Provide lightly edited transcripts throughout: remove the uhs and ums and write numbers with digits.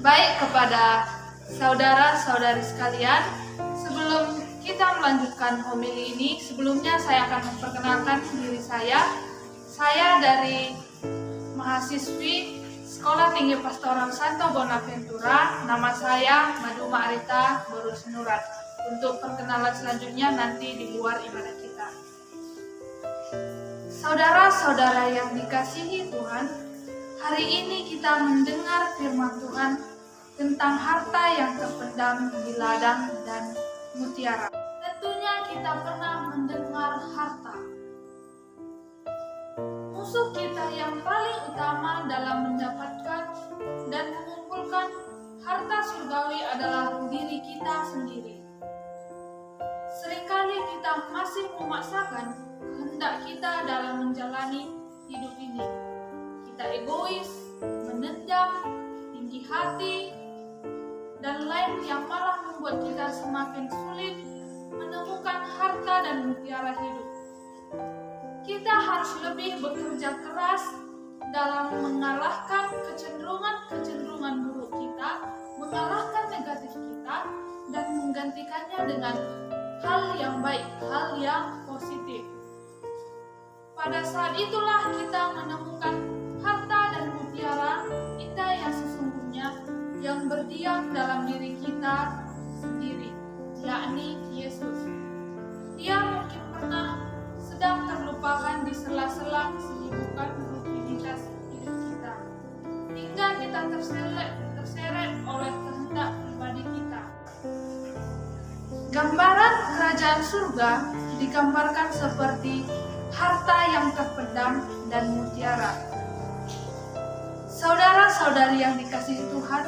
Baik kepada saudara-saudari sekalian, sebelum kita melanjutkan homili ini, sebelumnya saya akan memperkenalkan diri saya. Saya dari mahasiswi Sekolah Tinggi Pastoral Santo Bonaventura. Nama saya Madu Ma'rita Borus Nurat. Untuk perkenalan selanjutnya nanti di luar ibadah kita. Saudara-saudara yang dikasihi Tuhan, hari ini kita mendengar firman Tuhan tentang harta yang terpendam di ladang dan mutiara. Tentunya kita pernah mendengar harta. Musuh kita yang paling utama dalam mendapatkan dan mengumpulkan harta surgawi adalah diri kita sendiri. Seringkali kita masih memaksakan kehendak kita dalam menjalani hidup ini. Kita egois, menendam, tinggi hati, dan lain yang malah membuat kita semakin sulit menemukan harta dan mutiara hidup. Kita harus lebih bekerja keras dalam mengalahkan kecenderungan buruk kita, mengalahkan negatif kita, dan menggantikannya dengan hal yang baik, hal yang positif. Pada saat itulah kita menemukan harta dan mutiara indah yang sesungguhnya yang berdiam dalam diri kita sendiri, yakni Yesus. Dia mungkin pernah sedang terlupakan di sela-sela kesibukan rutinitas hidup kita, hingga kita terseret oleh kehendak pribadi kita. Gambaran kerajaan surga digambarkan seperti harta yang terpendam dan mutiara. Saudara-saudari yang dikasihi Tuhan,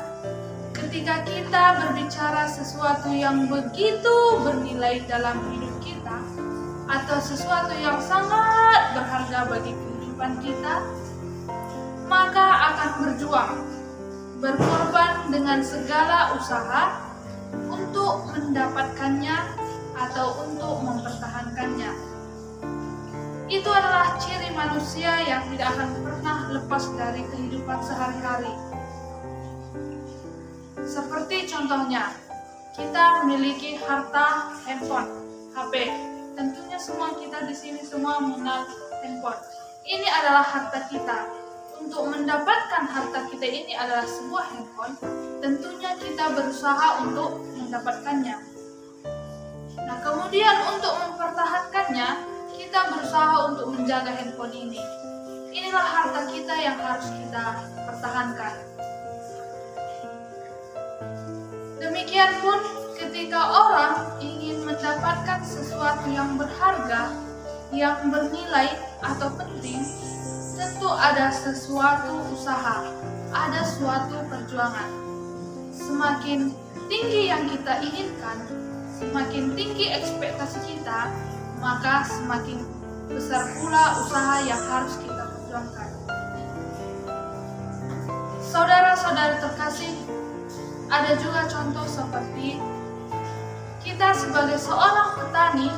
ketika kita berbicara sesuatu yang begitu bernilai dalam hidup kita, atau sesuatu yang sangat berharga bagi kehidupan kita, maka akan berjuang, berkorban dengan segala usaha untuk mendapatkannya atau untuk mempertahankannya. Itu adalah ciri manusia yang tidak akan pernah lepas dari kehidupan sehari-hari. Seperti contohnya, kita memiliki harta handphone, HP. Tentunya semua kita di sini semua mengenal handphone. Ini adalah harta kita. Untuk mendapatkan harta kita ini adalah sebuah handphone, tentunya kita berusaha untuk mendapatkannya. Nah, kemudian untuk mempertahankannya, kita berusaha untuk menjaga handphone ini. Inilah harta kita yang harus kita pertahankan. Demikian pun ketika orang ingin mendapatkan sesuatu yang berharga, yang bernilai atau penting, tentu ada sesuatu usaha, ada suatu perjuangan. Semakin tinggi yang kita inginkan, semakin tinggi ekspektasi kita, maka semakin besar pula usaha yang harus kita perjuangkan. Saudara-saudara terkasih, ada juga contoh seperti kita sebagai seorang petani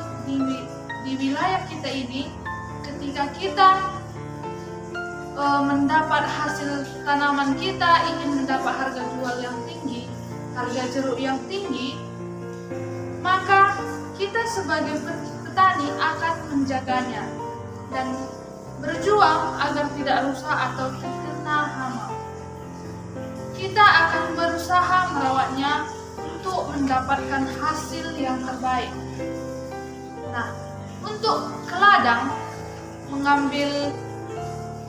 di wilayah kita ini, ketika kita mendapat hasil tanaman kita, ingin mendapat harga jual yang tinggi, harga jeruk yang tinggi, maka kita sebagai petani akan menjaganya dan berjuang agar tidak rusak atau terkena hama. Kita akan berusaha merawatnya untuk mendapatkan hasil yang terbaik. Nah, untuk ke ladang,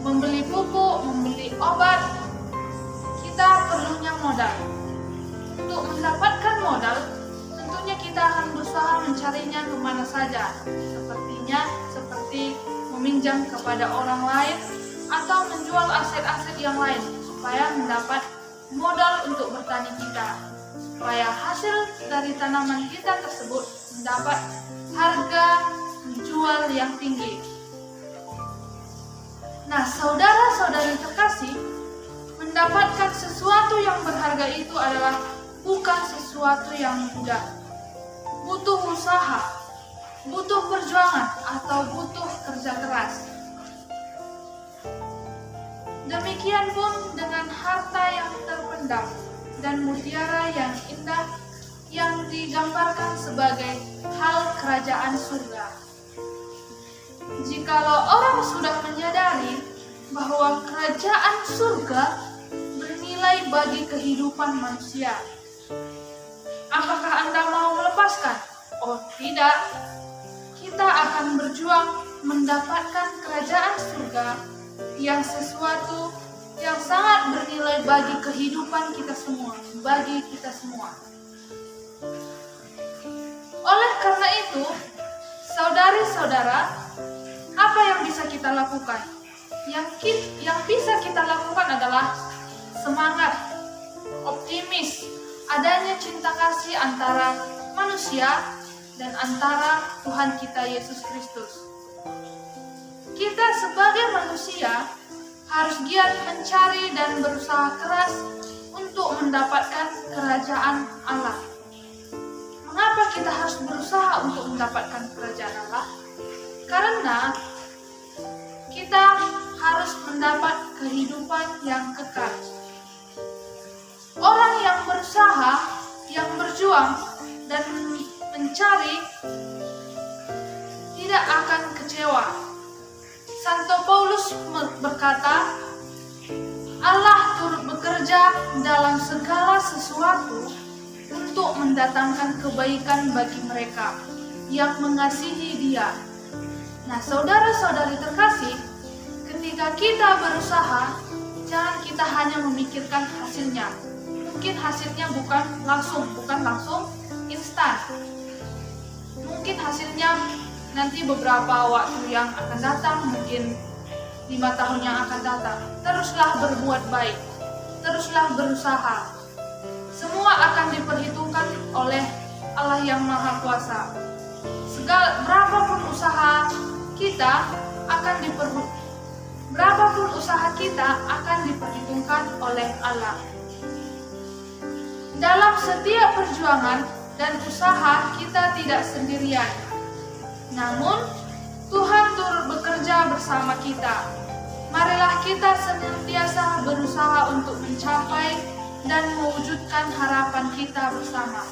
membeli pupuk, membeli obat, kita perlunya modal. Untuk mendapatkan modal, tentunya kita akan berusaha mencarinya kemana saja. Seperti meminjam kepada orang lain atau menjual aset-aset yang lain supaya mendapat modal untuk bertani kita, supaya hasil dari tanaman kita tersebut mendapat harga jual yang tinggi. Nah, saudara-saudari terkasih, mendapatkan sesuatu yang berharga itu adalah bukan sesuatu yang mudah. Butuh usaha, butuh perjuangan, atau butuh kerja keras. Demikian pun dengan harta yang terpendam. dan mutiara yang indah yang digambarkan sebagai hal kerajaan surga. Jikalau orang sudah menyadari bahwa kerajaan surga bernilai bagi kehidupan manusia, apakah Anda mau melepaskan? Oh tidak, kita akan berjuang mendapatkan kerajaan surga yang sesuatu yang sangat bernilai bagi kehidupan kita semua, bagi kita semua. Oleh karena itu, saudari-saudara, apa yang bisa kita lakukan? Yang bisa kita lakukan adalah semangat, optimis, adanya cinta kasih antara manusia dan antara Tuhan kita Yesus Kristus. Kita sebagai manusia harus giat mencari dan berusaha keras untuk mendapatkan kerajaan Allah. Mengapa kita harus berusaha untuk mendapatkan kerajaan Allah? Karena kita harus mendapat kehidupan yang kekal. Orang yang berusaha, yang berjuang dan mencari tidak akan kecewa. Santo Paulus berkata, Allah turut bekerja dalam segala sesuatu untuk mendatangkan kebaikan bagi mereka yang mengasihi Dia. Nah, saudara-saudari terkasih, ketika kita berusaha, jangan kita hanya memikirkan hasilnya. Mungkin hasilnya bukan langsung instan. Mungkin hasilnya nanti beberapa waktu yang akan datang, mungkin 5 tahun yang akan datang. Teruslah berbuat baik, teruslah berusaha. Semua akan diperhitungkan oleh Allah yang Maha Kuasa. Berapapun usaha kita akan diperhitungkan oleh Allah. Dalam setiap perjuangan dan usaha kita tidak sendirian. Namun, Tuhan turut bekerja bersama kita. Marilah kita senantiasa berusaha untuk mencapai dan mewujudkan harapan kita bersama.